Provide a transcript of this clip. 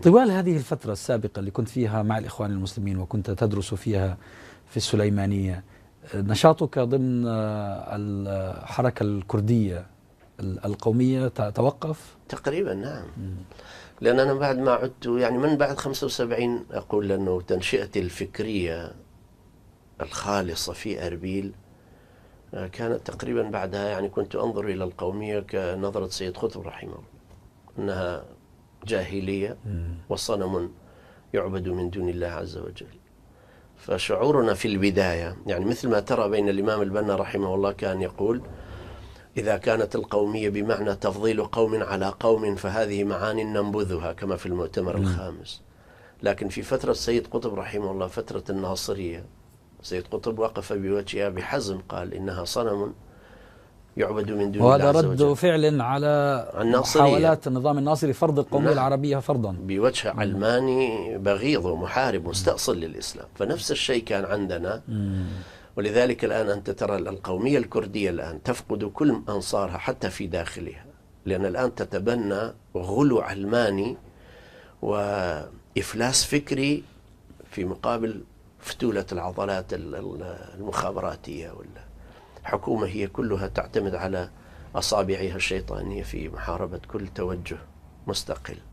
طوال هذه الفترة السابقة اللي كنت فيها مع الإخوان المسلمين وكنت تدرس فيها في السليمانية، نشاطك ضمن الحركة الكردية القومية توقف؟ تقريبا نعم. لأن أنا بعد ما عدت يعني من بعد 75 أقول أنه تنشئتي الفكرية الخالصة في أربيل كانت تقريبا بعدها. يعني كنت أنظر إلى القومية كنظرة سيد قطب رحمه الله، أنها جاهلية وصنم يعبد من دون الله عز وجل. فشعورنا في البداية يعني مثل ما ترى بين الإمام البنا رحمه الله كان يقول: إذا كانت القومية بمعنى تفضيل قوم على قوم فهذه معاني ننبذها كما في المؤتمر الخامس. لكن في فترة سيد قطب رحمه الله، فترة الناصرية، سيد قطب وقف بوجهها بحزم، قال إنها صنم يعبد من دون الله عز وجل. وهذا رد فعل على محاولات النظام الناصري فرض القومية العربية فرضا بوجه علماني بغيض ومحارب مستأصل للإسلام. فنفس الشيء كان عندنا. ولذلك الآن أنت ترى القومية الكردية الآن تفقد كل أنصارها حتى في داخلها، لأن الآن تتبنى غلو علماني وإفلاس فكري في مقابل فتولة العضلات المخابراتية. والحكومة هي كلها تعتمد على أصابعها الشيطانية في محاربة كل توجه مستقل.